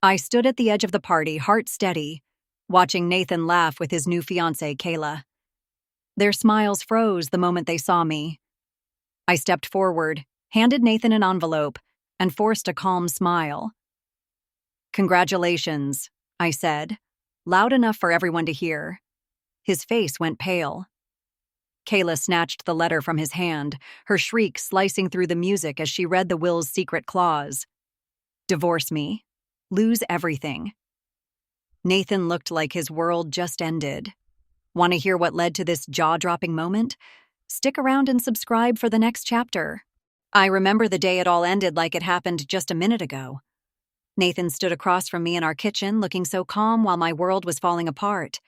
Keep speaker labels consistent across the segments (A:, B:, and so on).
A: I stood at the edge of the party, heart steady, watching Nathan laugh with his new fiancée, Kayla. Their smiles froze the moment they saw me. I stepped forward, handed Nathan an envelope, and forced a calm smile. "Congratulations," I said, loud enough for everyone to hear. His face went pale. Kayla snatched the letter from his hand, her shriek slicing through the music as she read the will's secret clause. "Divorce me. Lose everything." Nathan looked like his world just ended. Want to hear what led to this jaw-dropping moment? Stick around and subscribe for the next chapter. I remember the day it all ended like it happened just a minute ago. Nathan stood across from me in our kitchen, looking so calm while my world was falling apart.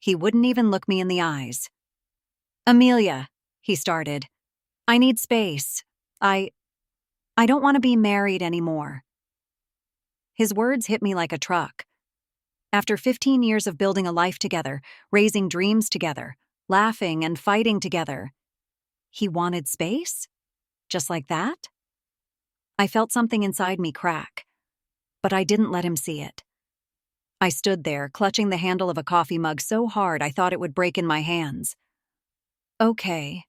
A: He wouldn't even look me in the eyes. "Amelia," he started, "I need space. I don't want to be married anymore." His words hit me like a truck. After 15 years of building a life together, raising dreams together, laughing and fighting together, he wanted space? Just like that? I felt something inside me crack, but I didn't let him see it. I stood there, clutching the handle of a coffee mug so hard I thought it would break in my hands. "Okay,"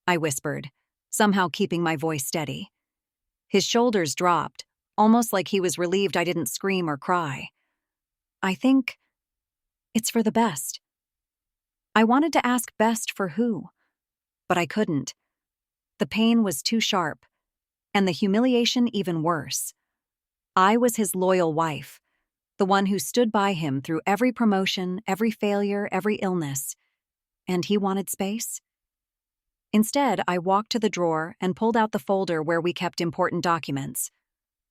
A: I whispered, somehow keeping my voice steady. His shoulders dropped, almost like he was relieved I didn't scream or cry. "I think it's for the best." I wanted to ask best for who, but I couldn't. The pain was too sharp, and the humiliation even worse. I was his loyal wife, the one who stood by him through every promotion, every failure, every illness. And he wanted space? Instead, I walked to the drawer and pulled out the folder where we kept important documents.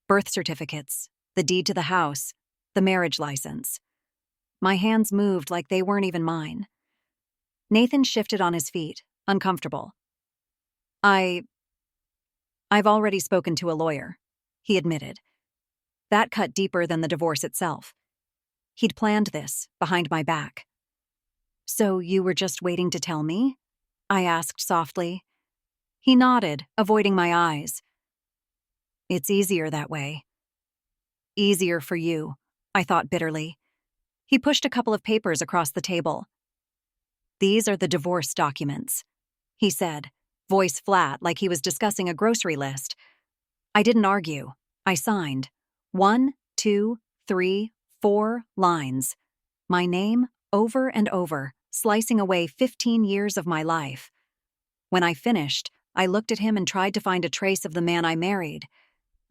A: Birth certificates, the deed to the house, the marriage license. My hands moved like they weren't even mine. Nathan shifted on his feet, uncomfortable. I've already spoken to a lawyer," he admitted. That cut deeper than the divorce itself. He'd planned this, behind my back. "So you were just waiting to tell me?" I asked softly. He nodded, avoiding my eyes. "It's easier that way." "Easier for you," I thought bitterly. He pushed a couple of papers across the table. "These are the divorce documents," he said, voice flat like he was discussing a grocery list. I didn't argue. I signed. 1, 2, 3, 4 lines. My name, over and over, slicing away 15 years of my life. When I finished, I looked at him and tried to find a trace of the man I married.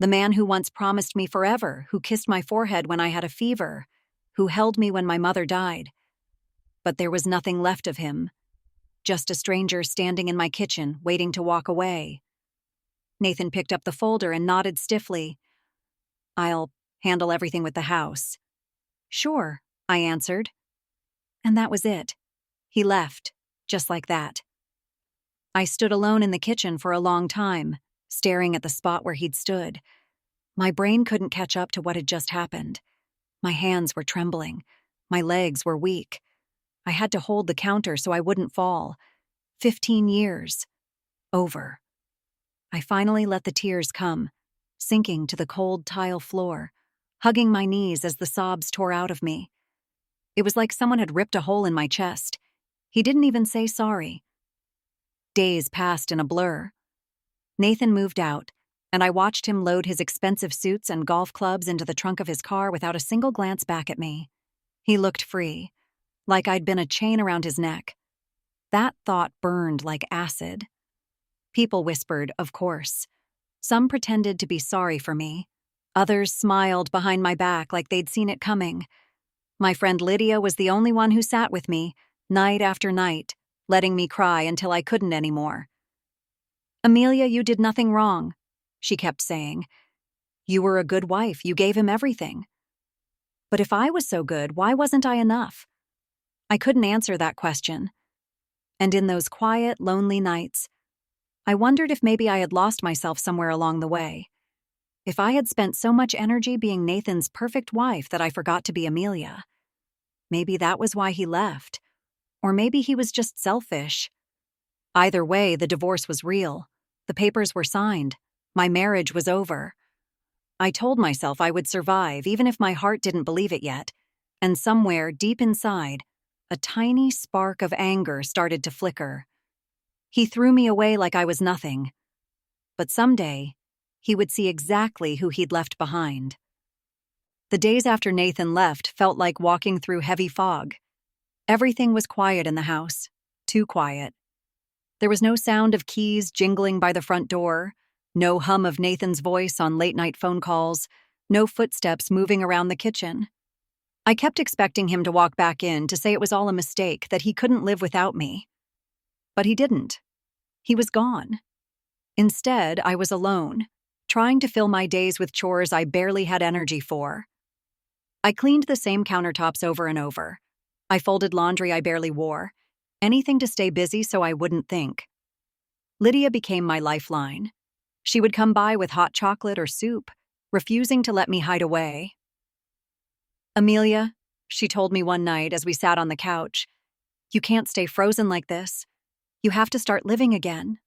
A: The man who once promised me forever, who kissed my forehead when I had a fever, who held me when my mother died. But there was nothing left of him. Just a stranger standing in my kitchen, waiting to walk away. Nathan picked up the folder and nodded stiffly. "I'll handle everything with the house." "Sure," I answered. And that was it. He left, just like that. I stood alone in the kitchen for a long time, staring at the spot where he'd stood. My brain couldn't catch up to what had just happened. My hands were trembling. My legs were weak. I had to hold the counter so I wouldn't fall. 15 years. Over. I finally let the tears come, sinking to the cold tile floor, hugging my knees as the sobs tore out of me. It was like someone had ripped a hole in my chest. He didn't even say sorry. Days passed in a blur. Nathan moved out, and I watched him load his expensive suits and golf clubs into the trunk of his car without a single glance back at me. He looked free, like I'd been a chain around his neck. That thought burned like acid. People whispered, of course. Some pretended to be sorry for me. Others smiled behind my back like they'd seen it coming. My friend Lydia was the only one who sat with me, night after night, letting me cry until I couldn't anymore. "Amelia, you did nothing wrong," she kept saying. "You were a good wife, you gave him everything." But if I was so good, why wasn't I enough? I couldn't answer that question. And in those quiet, lonely nights, I wondered if maybe I had lost myself somewhere along the way. If I had spent so much energy being Nathan's perfect wife that I forgot to be Amelia. Maybe that was why he left. Or maybe he was just selfish. Either way, the divorce was real. The papers were signed. My marriage was over. I told myself I would survive even if my heart didn't believe it yet, and somewhere deep inside, a tiny spark of anger started to flicker. He threw me away like I was nothing. But someday, he would see exactly who he'd left behind. The days after Nathan left felt like walking through heavy fog. Everything was quiet in the house, too quiet. There was no sound of keys jingling by the front door, no hum of Nathan's voice on late-night phone calls, no footsteps moving around the kitchen. I kept expecting him to walk back in to say it was all a mistake, that he couldn't live without me. But he didn't. He was gone. Instead, I was alone, trying to fill my days with chores I barely had energy for. I cleaned the same countertops over and over. I folded laundry I barely wore, anything to stay busy so I wouldn't think. Lydia became my lifeline. She would come by with hot chocolate or soup, refusing to let me hide away. "Amelia," she told me one night as we sat on the couch, "you can't stay frozen like this. You have to start living again."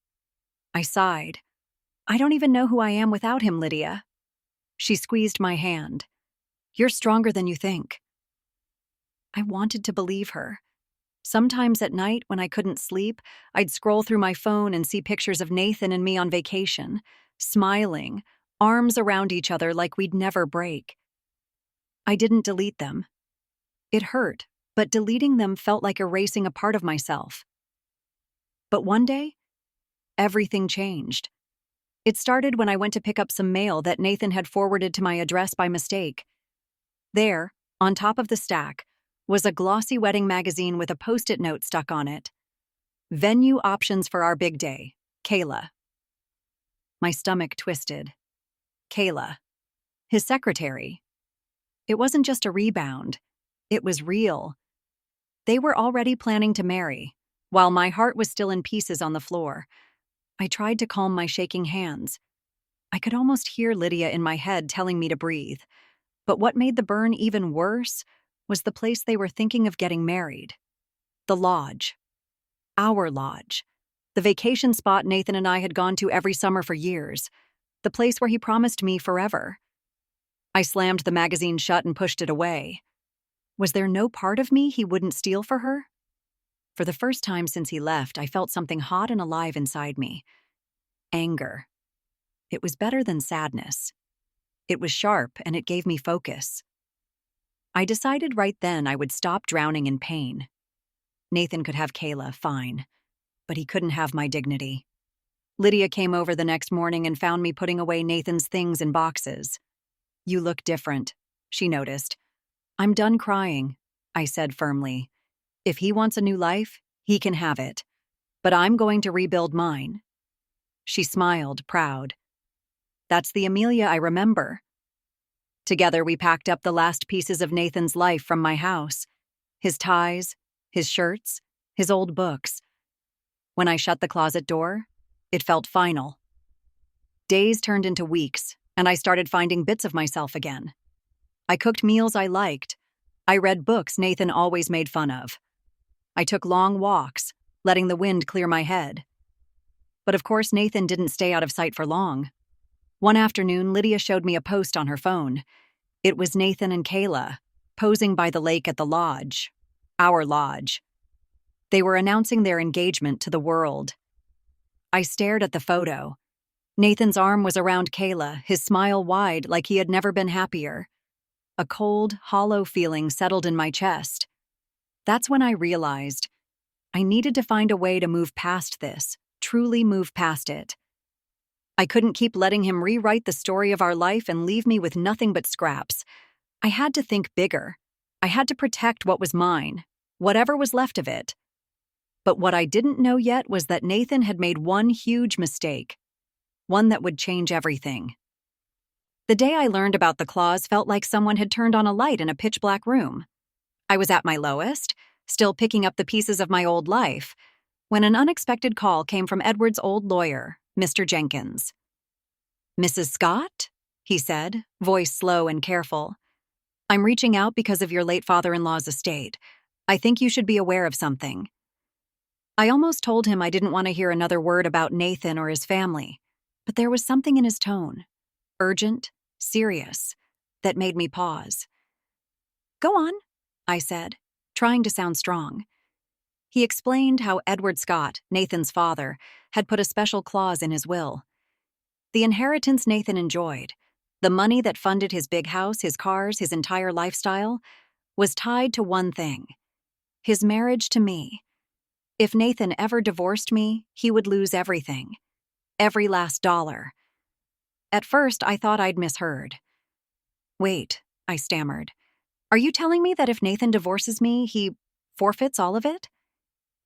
A: I sighed. "I don't even know who I am without him, Lydia." She squeezed my hand. "You're stronger than you think." I wanted to believe her. Sometimes at night, when I couldn't sleep, I'd scroll through my phone and see pictures of Nathan and me on vacation, smiling, arms around each other like we'd never break. I didn't delete them. It hurt, but deleting them felt like erasing a part of myself. But one day, everything changed. It started when I went to pick up some mail that Nathan had forwarded to my address by mistake. There, on top of the stack, was a glossy wedding magazine with a Post-it note stuck on it. "Venue options for our big day, Kayla." My stomach twisted. Kayla. His secretary. It wasn't just a rebound. It was real. They were already planning to marry, while my heart was still in pieces on the floor. I tried to calm my shaking hands. I could almost hear Lydia in my head telling me to breathe. But what made the burn even worse was the place they were thinking of getting married. The lodge. Our lodge. The vacation spot Nathan and I had gone to every summer for years. The place where he promised me forever. I slammed the magazine shut and pushed it away. Was there no part of me he wouldn't steal for her? For the first time since he left, I felt something hot and alive inside me. Anger. It was better than sadness. It was sharp, and it gave me focus. I decided right then I would stop drowning in pain. Nathan could have Kayla, fine, but he couldn't have my dignity. Lydia came over the next morning and found me putting away Nathan's things in boxes. "You look different," she noticed. "I'm done crying," I said firmly. "If he wants a new life, he can have it. But I'm going to rebuild mine." She smiled, proud. "That's the Amelia I remember." Together, we packed up the last pieces of Nathan's life from my house. His ties, his shirts, his old books. When I shut the closet door, it felt final. Days turned into weeks, and I started finding bits of myself again. I cooked meals I liked. I read books Nathan always made fun of. I took long walks, letting the wind clear my head. But of course, Nathan didn't stay out of sight for long. One afternoon, Lydia showed me a post on her phone. It was Nathan and Kayla, posing by the lake at the lodge. Our lodge. They were announcing their engagement to the world. I stared at the photo. Nathan's arm was around Kayla, his smile wide like he had never been happier. A cold, hollow feeling settled in my chest. That's when I realized I needed to find a way to move past this, truly move past it. I couldn't keep letting him rewrite the story of our life and leave me with nothing but scraps. I had to think bigger. I had to protect what was mine, whatever was left of it. But what I didn't know yet was that Nathan had made one huge mistake, one that would change everything. The day I learned about the clause felt like someone had turned on a light in a pitch-black room. I was at my lowest, still picking up the pieces of my old life, when an unexpected call came from Edward's old lawyer, Mr. Jenkins. "Mrs. Scott?" he said, voice slow and careful. "I'm reaching out because of your late father-in-law's estate. I think you should be aware of something." I almost told him I didn't want to hear another word about Nathan or his family, but there was something in his tone. Urgent, serious, that made me pause. "Go on," I said, trying to sound strong. He explained how Edward Scott, Nathan's father, had put a special clause in his will. The inheritance Nathan enjoyed, the money that funded his big house, his cars, his entire lifestyle, was tied to one thing: his marriage to me. If Nathan ever divorced me, he would lose everything. Every last dollar. At first, I thought I'd misheard. "Wait," I stammered. "Are you telling me that if Nathan divorces me, he forfeits all of it?"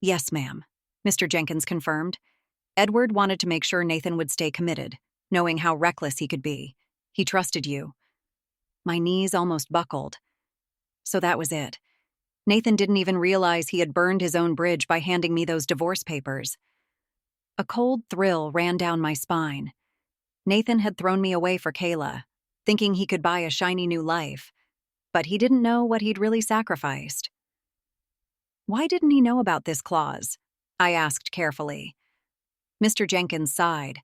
A: "Yes, ma'am," Mr. Jenkins confirmed. "Edward wanted to make sure Nathan would stay committed, knowing how reckless he could be. He trusted you." My knees almost buckled. So that was it. Nathan didn't even realize he had burned his own bridge by handing me those divorce papers. A cold thrill ran down my spine. Nathan had thrown me away for Kayla, thinking he could buy a shiny new life, but he didn't know what he'd really sacrificed. "Why didn't he know about this clause?" I asked carefully. Mr. Jenkins sighed.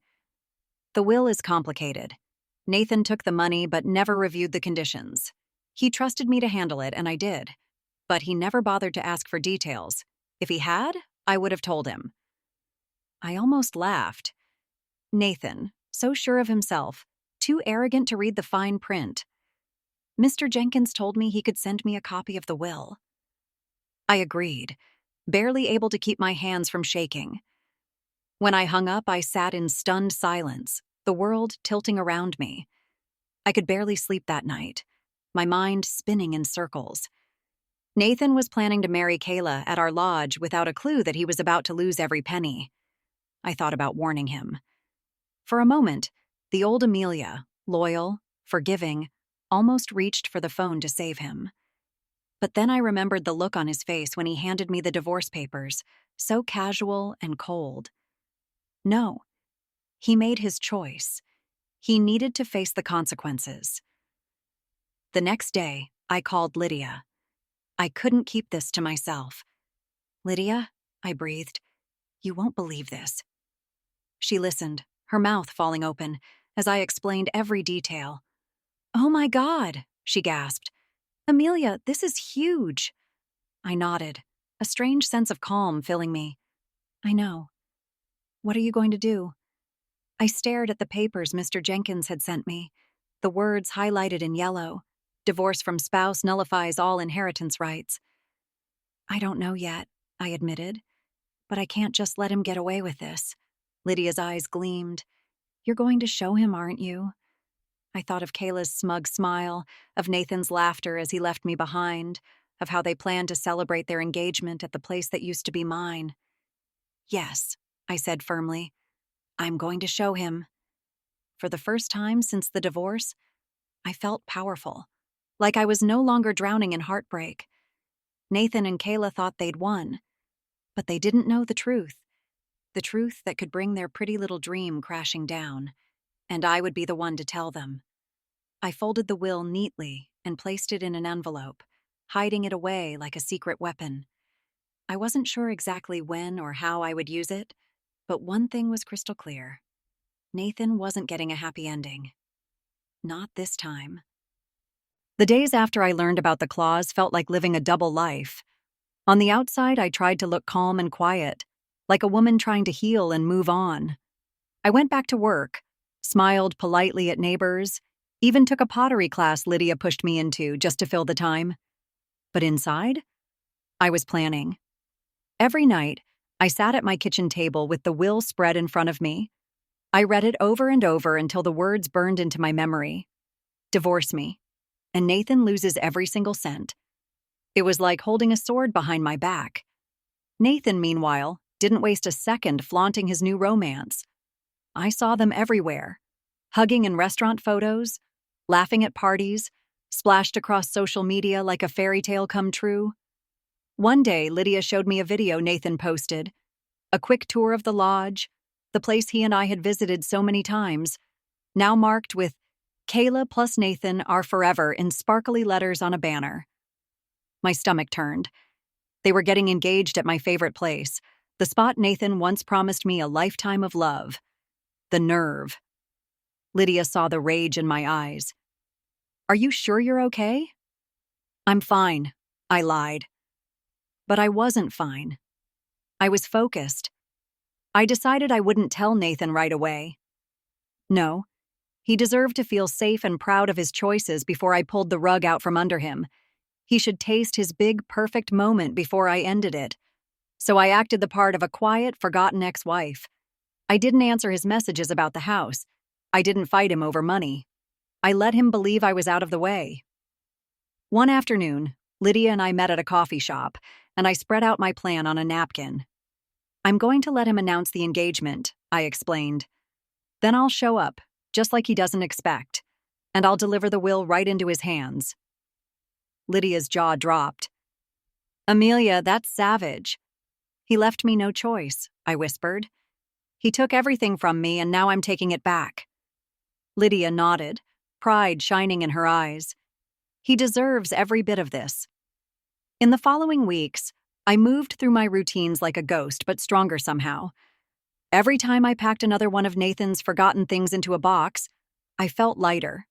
A: "The will is complicated. Nathan took the money but never reviewed the conditions. He trusted me to handle it, and I did. But he never bothered to ask for details. If he had, I would have told him." I almost laughed. Nathan, so sure of himself, too arrogant to read the fine print. Mr. Jenkins told me he could send me a copy of the will. I agreed, barely able to keep my hands from shaking. When I hung up, I sat in stunned silence, the world tilting around me. I could barely sleep that night, my mind spinning in circles. Nathan was planning to marry Kayla at our lodge without a clue that he was about to lose every penny. I thought about warning him. For a moment, the old Amelia, loyal, forgiving, almost reached for the phone to save him. But then I remembered the look on his face when he handed me the divorce papers, so casual and cold. No, he made his choice. He needed to face the consequences. The next day, I called Lydia. I couldn't keep this to myself. "Lydia," I breathed, "you won't believe this." She listened, her mouth falling open, as I explained every detail. "Oh my God," she gasped. "Amelia, this is huge." I nodded, a strange sense of calm filling me. "I know. What are you going to do?" I stared at the papers Mr. Jenkins had sent me, the words highlighted in yellow. "Divorce from spouse nullifies all inheritance rights." "I don't know yet," I admitted. "But I can't just let him get away with this." Lydia's eyes gleamed. "You're going to show him, aren't you?" I thought of Kayla's smug smile, of Nathan's laughter as he left me behind, of how they planned to celebrate their engagement at the place that used to be mine. "Yes," I said firmly. "I'm going to show him." For the first time since the divorce, I felt powerful, like I was no longer drowning in heartbreak. Nathan and Kayla thought they'd won, but they didn't know the truth that could bring their pretty little dream crashing down, and I would be the one to tell them. I folded the will neatly and placed it in an envelope, hiding it away like a secret weapon. I wasn't sure exactly when or how I would use it, but one thing was crystal clear. Nathan wasn't getting a happy ending. Not this time. The days after I learned about the clause felt like living a double life. On the outside, I tried to look calm and quiet, like a woman trying to heal and move on. I went back to work, smiled politely at neighbors, even took a pottery class Lydia pushed me into just to fill the time. But inside, I was planning. Every night, I sat at my kitchen table with the will spread in front of me. I read it over and over until the words burned into my memory. "Divorce me, and Nathan loses every single cent." It was like holding a sword behind my back. Nathan, meanwhile, didn't waste a second flaunting his new romance. I saw them everywhere, hugging in restaurant photos, laughing at parties, splashed across social media like a fairy tale come true. One day, Lydia showed me a video Nathan posted, a quick tour of the lodge, the place he and I had visited so many times, now marked with "Kayla plus Nathan are forever" in sparkly letters on a banner. My stomach turned. They were getting engaged at my favorite place, the spot Nathan once promised me a lifetime of love. The nerve. Lydia saw the rage in my eyes. Are you sure you're okay? I'm fine, I lied. But I wasn't fine. I was focused. I decided I wouldn't tell Nathan right away. No, he deserved to feel safe and proud of his choices before I pulled the rug out from under him. He should taste his big, perfect moment before I ended it. So I acted the part of a quiet, forgotten ex-wife. I didn't answer his messages about the house. I didn't fight him over money. I let him believe I was out of the way. One afternoon, Lydia and I met at a coffee shop, and I spread out my plan on a napkin. I'm going to let him announce the engagement, I explained. Then I'll show up, just like he doesn't expect, and I'll deliver the will right into his hands. Lydia's jaw dropped. Amelia, that's savage. He left me no choice, I whispered. He took everything from me, and now I'm taking it back. Lydia nodded, pride shining in her eyes. He deserves every bit of this. In the following weeks, I moved through my routines like a ghost, but stronger somehow. Every time I packed another one of Nathan's forgotten things into a box, I felt lighter.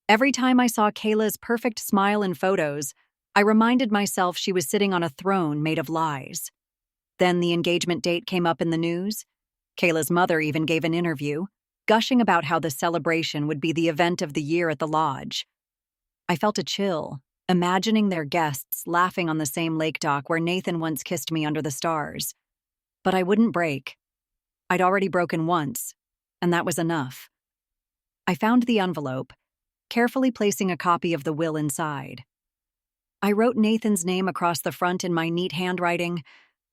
A: Every time I saw Kayla's perfect smile in photos, I reminded myself she was sitting on a throne made of lies. Then the engagement date came up in the news. Kayla's mother even gave an interview, gushing about how the celebration would be the event of the year at the lodge. I felt a chill, imagining their guests laughing on the same lake dock where Nathan once kissed me under the stars. But I wouldn't break. I'd already broken once, and that was enough. I found the envelope, carefully placing a copy of the will inside. I wrote Nathan's name across the front in my neat handwriting,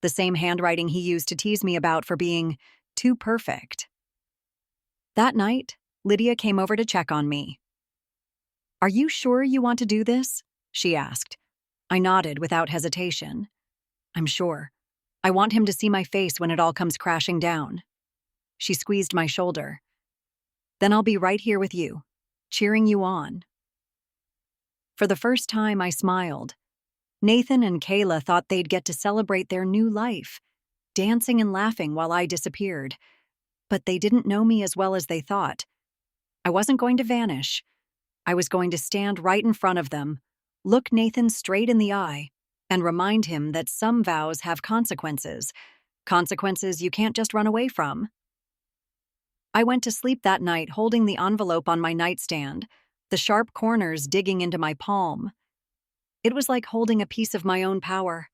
A: the same handwriting he used to tease me about for being too perfect. That night, Lydia came over to check on me. Are you sure you want to do this? She asked. I nodded without hesitation. I'm sure. I want him to see my face when it all comes crashing down. She squeezed my shoulder. Then I'll be right here with you, cheering you on. For the first time, I smiled. Nathan and Kayla thought they'd get to celebrate their new life, dancing and laughing while I disappeared. But they didn't know me as well as they thought. I wasn't going to vanish. I was going to stand right in front of them, look Nathan straight in the eye, and remind him that some vows have consequences, consequences you can't just run away from. I went to sleep that night holding the envelope on my nightstand, the sharp corners digging into my palm. It was like holding a piece of my own power.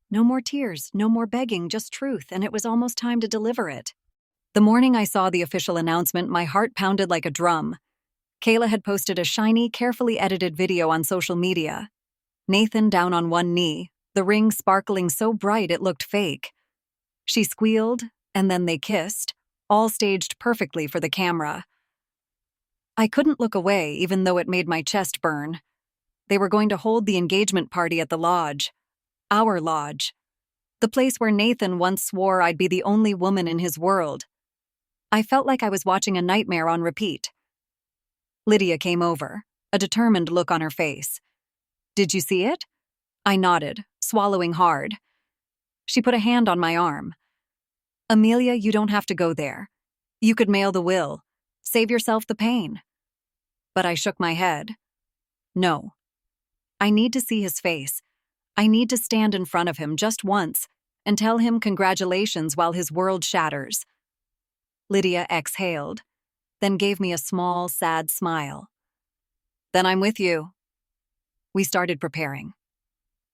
A: No more tears, no more begging, just truth, and it was almost time to deliver it. The morning I saw the official announcement, my heart pounded like a drum. Kayla had posted a shiny, carefully edited video on social media. Nathan down on one knee, the ring sparkling so bright it looked fake. She squealed, and then they kissed, all staged perfectly for the camera. I couldn't look away, even though it made my chest burn. They were going to hold the engagement party at the lodge. Our lodge. The place where Nathan once swore I'd be the only woman in his world. I felt like I was watching a nightmare on repeat. Lydia came over, a determined look on her face. Did you see it? I nodded, swallowing hard. She put a hand on my arm. Amelia, you don't have to go there. You could mail the will. Save yourself the pain. But I shook my head. No. I need to see his face. I need to stand in front of him just once and tell him congratulations while his world shatters. Lydia exhaled, then gave me a small, sad smile. Then I'm with you. We started preparing.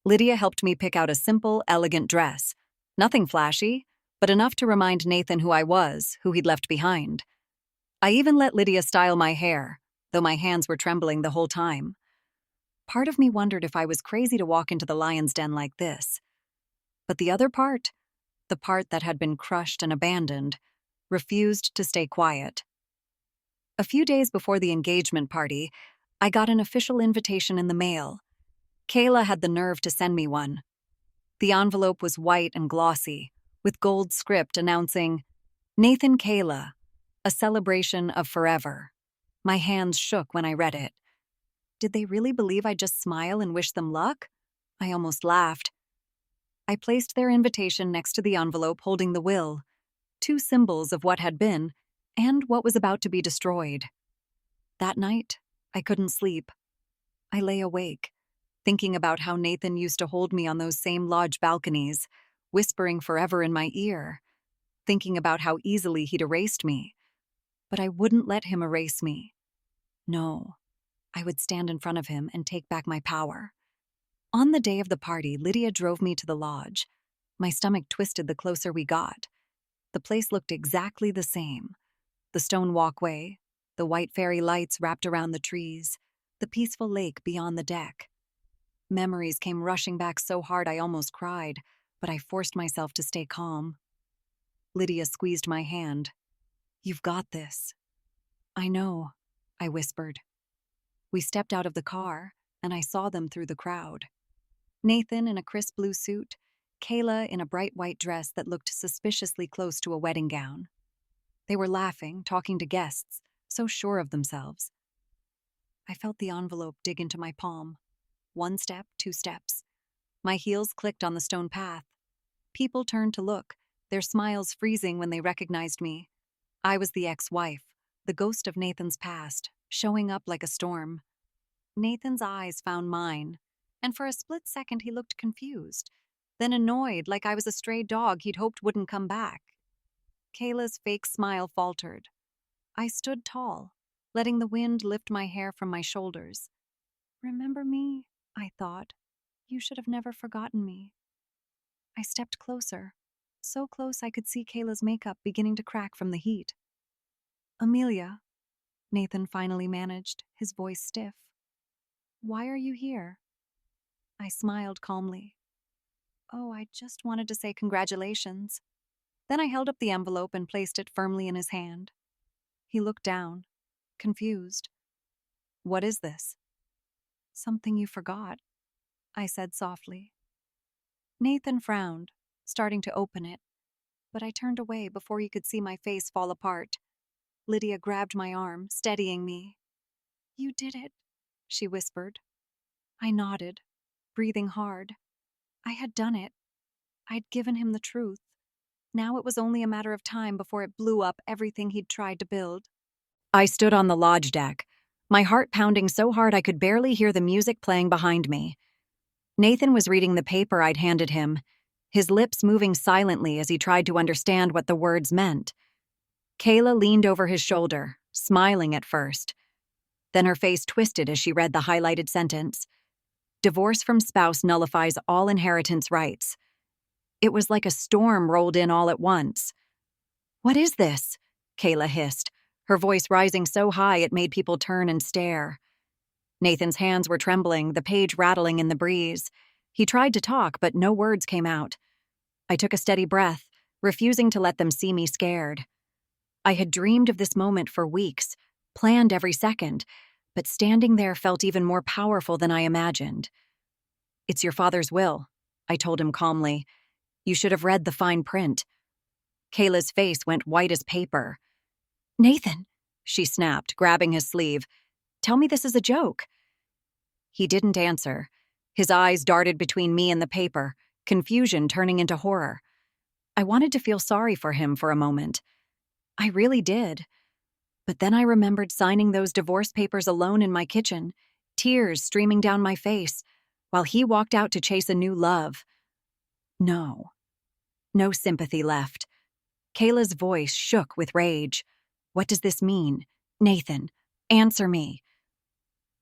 A: Lydia helped me pick out a simple, elegant dress. Nothing flashy, but enough to remind Nathan who I was, who he'd left behind. I even let Lydia style my hair, though my hands were trembling the whole time. Part of me wondered if I was crazy to walk into the lion's den like this. But the other part, the part that had been crushed and abandoned, refused to stay quiet. A few days before the engagement party, I got an official invitation in the mail. Kayla had the nerve to send me one. The envelope was white and glossy, with gold script announcing, Nathan Kayla, a celebration of forever. My hands shook when I read it. Did they really believe I'd just smile and wish them luck? I almost laughed. I placed their invitation next to the envelope holding the will, two symbols of what had been and what was about to be destroyed. That night, I couldn't sleep. I lay awake, thinking about how Nathan used to hold me on those same lodge balconies, whispering forever in my ear, thinking about how easily he'd erased me. But I wouldn't let him erase me. No, I would stand in front of him and take back my power. On the day of the party, Lydia drove me to the lodge. My stomach twisted the closer we got. The place looked exactly the same. The stone walkway, the white fairy lights wrapped around the trees, the peaceful lake beyond the deck. Memories came rushing back so hard I almost cried, but I forced myself to stay calm. Lydia squeezed my hand. "You've got this." "I know," I whispered. We stepped out of the car, and I saw them through the crowd. Nathan in a crisp blue suit, Kayla in a bright white dress that looked suspiciously close to a wedding gown. They were laughing, talking to guests, so sure of themselves. I felt the envelope dig into my palm. 1 step, 2 steps. My heels clicked on the stone path. People turned to look, their smiles freezing when they recognized me. I was the ex-wife, the ghost of Nathan's past, showing up like a storm. Nathan's eyes found mine, and for a split second he looked confused, then annoyed like I was a stray dog he'd hoped wouldn't come back. Kayla's fake smile faltered. I stood tall, letting the wind lift my hair from my shoulders. "Remember me?" I thought. "You should have never forgotten me." I stepped closer, so close I could see Kayla's makeup beginning to crack from the heat. "Amelia," Nathan finally managed, his voice stiff. "Why are you here?" I smiled calmly. "Oh, I just wanted to say congratulations." Then I held up the envelope and placed it firmly in his hand. He looked down, confused. "What is this?" "Something you forgot," I said softly. Nathan frowned, starting to open it, but I turned away before he could see my face fall apart. Lydia grabbed my arm, steadying me. "You did it," she whispered. I nodded, breathing hard. I had done it. I'd given him the truth. Now it was only a matter of time before it blew up everything he'd tried to build. I stood on the lodge deck, my heart pounding so hard I could barely hear the music playing behind me. Nathan was reading the paper I'd handed him, his lips moving silently as he tried to understand what the words meant. Kayla leaned over his shoulder, smiling at first. Then her face twisted as she read the highlighted sentence. "Divorce from spouse nullifies all inheritance rights." It was like a storm rolled in all at once. "What is this?" Kayla hissed, her voice rising so high it made people turn and stare. Nathan's hands were trembling, the page rattling in the breeze. He tried to talk, but no words came out. I took a steady breath, refusing to let them see me scared. I had dreamed of this moment for weeks, planned every second, but standing there felt even more powerful than I imagined. "It's your father's will," I told him calmly. "You should have read the fine print." Kayla's face went white as paper. "Nathan," she snapped, grabbing his sleeve, "tell me this is a joke." He didn't answer. His eyes darted between me and the paper, confusion turning into horror. I wanted to feel sorry for him for a moment. I really did. But then I remembered signing those divorce papers alone in my kitchen, tears streaming down my face, while he walked out to chase a new love. No. No sympathy left. Kayla's voice shook with rage. "What does this mean? Nathan, answer me."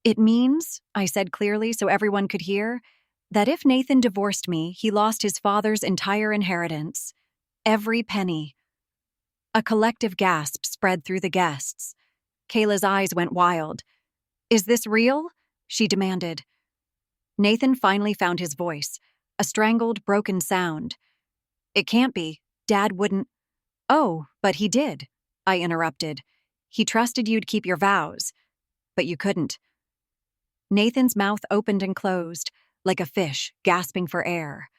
A: "It means," I said clearly so everyone could hear, "that if Nathan divorced me, he lost his father's entire inheritance. Every penny." A collective gasp spread through the guests. Kayla's eyes went wild. "Is this real?" she demanded. Nathan finally found his voice, a strangled, broken sound. "It can't be. Dad wouldn't—" "Oh, but he did," I interrupted. "He trusted you'd keep your vows. But you couldn't." Nathan's mouth opened and closed, like a fish gasping for air.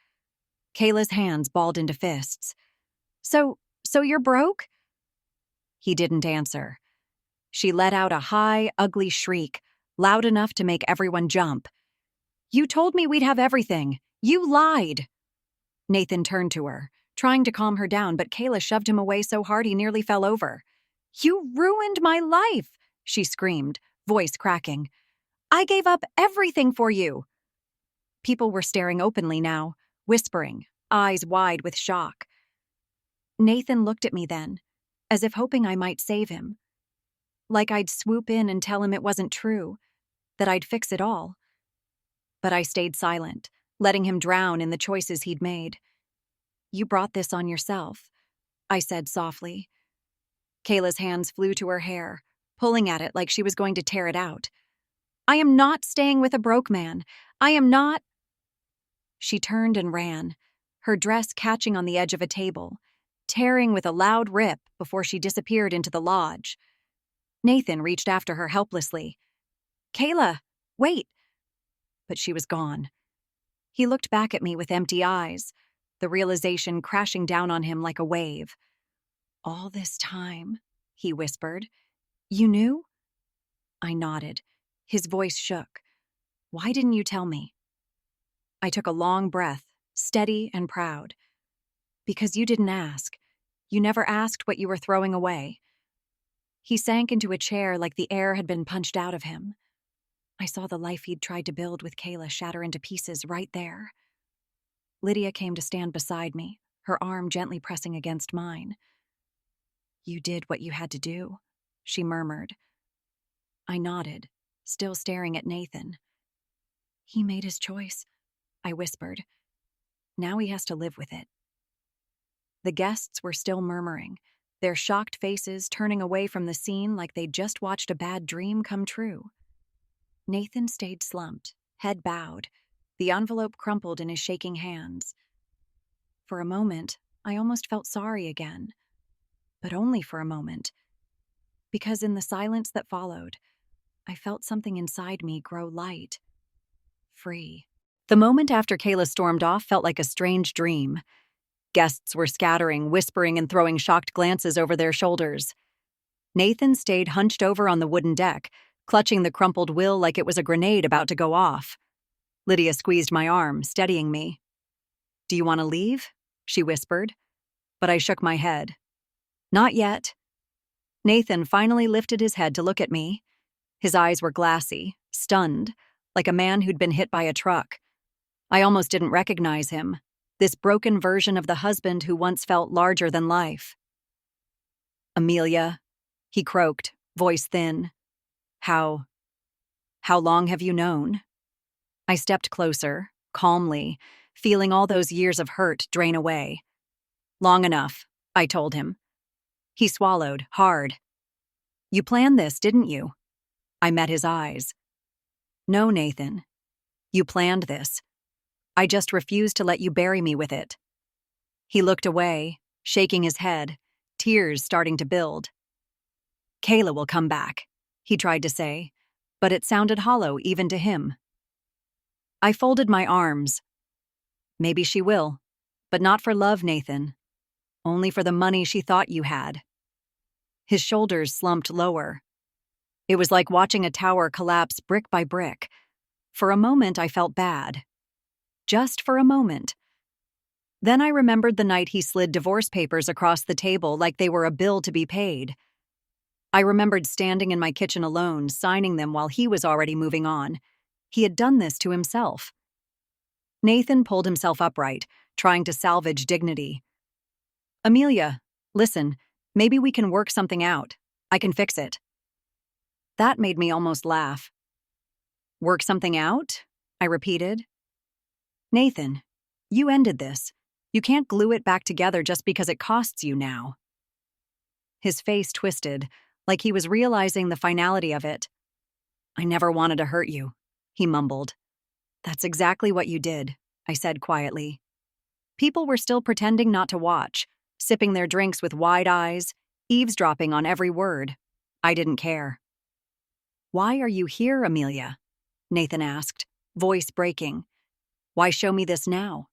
A: Kayla's hands balled into fists. So you're broke?" He didn't answer. She let out a high, ugly shriek, loud enough to make everyone jump. "You told me we'd have everything. You lied!" Nathan turned to her, trying to calm her down, but Kayla shoved him away so hard he nearly fell over. "You ruined my life!" she screamed, voice cracking. I gave up everything for you. People were staring openly now, whispering, eyes wide with shock. Nathan looked at me then, as if hoping I might save him. Like I'd swoop in and tell him it wasn't true, that I'd fix it all. But I stayed silent, letting him drown in the choices he'd made. You brought this on yourself, I said softly. Kayla's hands flew to her hair, pulling at it like she was going to tear it out. I am not staying with a broke man. I am not. She turned and ran, her dress catching on the edge of a table, tearing with a loud rip before she disappeared into the lodge. Nathan reached after her helplessly. Kayla, wait! But she was gone. He looked back at me with empty eyes, the realization crashing down on him like a wave. All this time, he whispered. You knew? I nodded. His voice shook. Why didn't you tell me? I took a long breath, steady and proud. Because you didn't ask. You never asked what you were throwing away. He sank into a chair like the air had been punched out of him. I saw the life he'd tried to build with Kayla shatter into pieces right there. Lydia came to stand beside me, her arm gently pressing against mine. You did what you had to do, she murmured. I nodded, still staring at Nathan. He made his choice, I whispered. Now he has to live with it. The guests were still murmuring, their shocked faces turning away from the scene like they'd just watched a bad dream come true. Nathan stayed slumped, head bowed, the envelope crumpled in his shaking hands. For a moment, I almost felt sorry again. But only for a moment. Because in the silence that followed, I felt something inside me grow light, free. The moment after Kayla stormed off felt like a strange dream. Guests were scattering, whispering, and throwing shocked glances over their shoulders. Nathan stayed hunched over on the wooden deck, clutching the crumpled will like it was a grenade about to go off. Lydia squeezed my arm, steadying me. Do you want to leave? She whispered. But I shook my head. Not yet. Nathan finally lifted his head to look at me. His eyes were glassy, stunned, like a man who'd been hit by a truck. I almost didn't recognize him, this broken version of the husband who once felt larger than life. Amelia, he croaked, voice thin. How long have you known? I stepped closer, calmly, feeling all those years of hurt drain away. Long enough, I told him. He swallowed, hard. You planned this, didn't you? I met his eyes. No, Nathan. You planned this. I just refused to let you bury me with it. He looked away, shaking his head, tears starting to build. Kayla will come back, he tried to say, but it sounded hollow even to him. I folded my arms. Maybe she will, but not for love, Nathan. Only for the money she thought you had. His shoulders slumped lower. It was like watching a tower collapse brick by brick. For a moment, I felt bad. Just for a moment. Then I remembered the night he slid divorce papers across the table like they were a bill to be paid. I remembered standing in my kitchen alone, signing them while he was already moving on. He had done this to himself. Nathan pulled himself upright, trying to salvage dignity. Amelia, listen, maybe we can work something out. I can fix it. That made me almost laugh. Work something out? I repeated. Nathan, you ended this. You can't glue it back together just because it costs you now. His face twisted, like he was realizing the finality of it. I never wanted to hurt you, he mumbled. That's exactly what you did, I said quietly. People were still pretending not to watch, sipping their drinks with wide eyes, eavesdropping on every word. I didn't care. Why are you here, Amelia? Nathan asked, voice breaking. Why show me this now?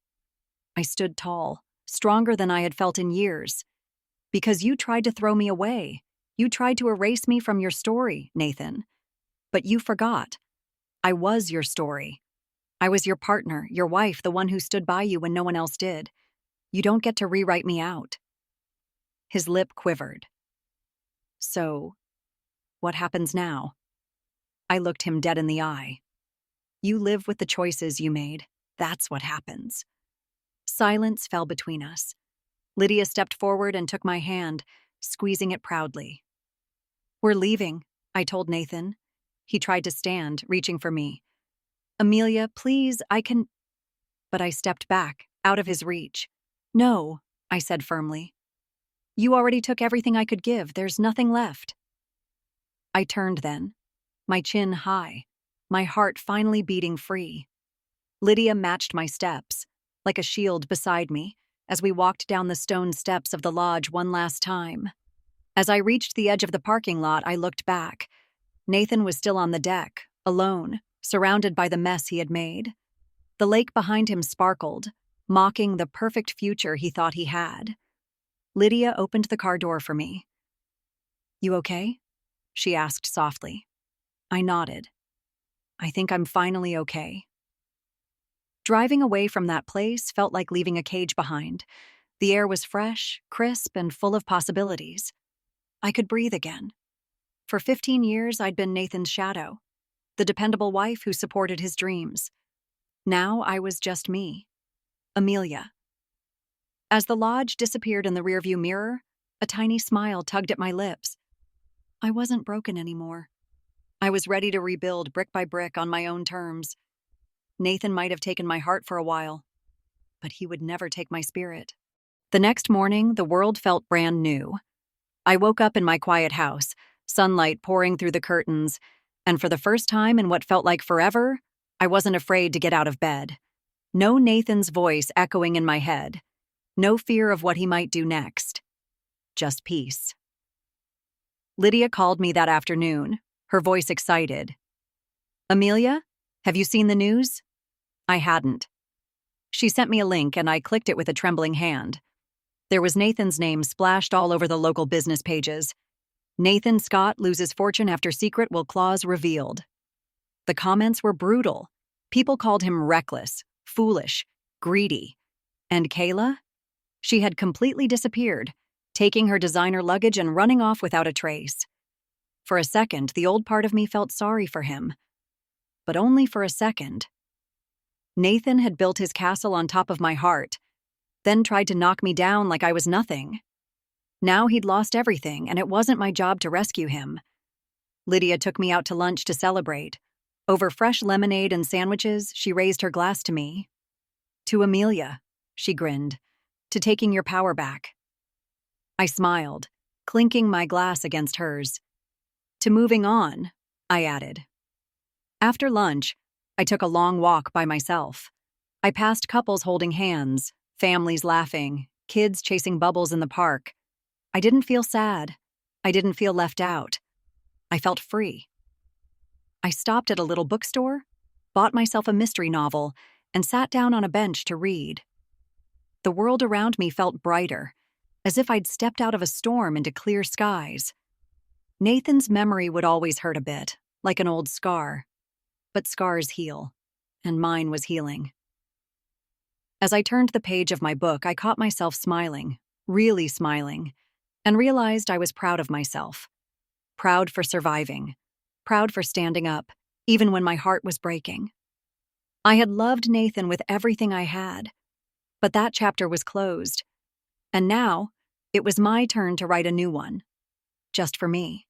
A: I stood tall, stronger than I had felt in years. Because you tried to throw me away. You tried to erase me from your story, Nathan. But you forgot. I was your story. I was your partner, your wife, the one who stood by you when no one else did. You don't get to rewrite me out. His lip quivered. So, what happens now? I looked him dead in the eye. You live with the choices you made. That's what happens. Silence fell between us. Lydia stepped forward and took my hand, squeezing it proudly. We're leaving, I told Nathan. He tried to stand, reaching for me. Amelia, please, I can... But I stepped back, out of his reach. No, I said firmly. You already took everything I could give. There's nothing left. I turned then, my chin high, my heart finally beating free. Lydia matched my steps, like a shield beside me, as we walked down the stone steps of the lodge one last time. As I reached the edge of the parking lot, I looked back. Nathan was still on the deck, alone, surrounded by the mess he had made. The lake behind him sparkled, mocking the perfect future he thought he had. Lydia opened the car door for me. You okay? She asked softly. I nodded. I think I'm finally okay. Driving away from that place felt like leaving a cage behind. The air was fresh, crisp, and full of possibilities. I could breathe again. For 15 years, I'd been Nathan's shadow, the dependable wife who supported his dreams. Now I was just me, Amelia. As the lodge disappeared in the rearview mirror, a tiny smile tugged at my lips. I wasn't broken anymore. I was ready to rebuild brick by brick on my own terms. Nathan might have taken my heart for a while, but he would never take my spirit. The next morning, the world felt brand new. I woke up in my quiet house, sunlight pouring through the curtains, and for the first time in what felt like forever, I wasn't afraid to get out of bed. No Nathan's voice echoing in my head. No fear of what he might do next. Just peace. Lydia called me that afternoon, her voice excited. Amelia, have you seen the news? I hadn't. She sent me a link and I clicked it with a trembling hand. There was Nathan's name splashed all over the local business pages. Nathan Scott loses fortune after secret will clause revealed. The comments were brutal. People called him reckless, foolish, greedy. And Kayla? She had completely disappeared, taking her designer luggage and running off without a trace. For a second, the old part of me felt sorry for him. But only for a second. Nathan had built his castle on top of my heart, then tried to knock me down like I was nothing. Now he'd lost everything, and it wasn't my job to rescue him. Lydia took me out to lunch to celebrate. Over fresh lemonade and sandwiches, she raised her glass to me. To Amelia, she grinned, to taking your power back. I smiled, clinking my glass against hers. To moving on, I added. After lunch, I took a long walk by myself. I passed couples holding hands, families laughing, kids chasing bubbles in the park. I didn't feel sad. I didn't feel left out. I felt free. I stopped at a little bookstore, bought myself a mystery novel, and sat down on a bench to read. The world around me felt brighter, as if I'd stepped out of a storm into clear skies. Nathan's memory would always hurt a bit, like an old scar. But scars heal, and mine was healing. As I turned the page of my book, I caught myself smiling, really smiling, and realized I was proud of myself. Proud for surviving. Proud for standing up, even when my heart was breaking. I had loved Nathan with everything I had, but that chapter was closed. And now, it was my turn to write a new one. Just for me.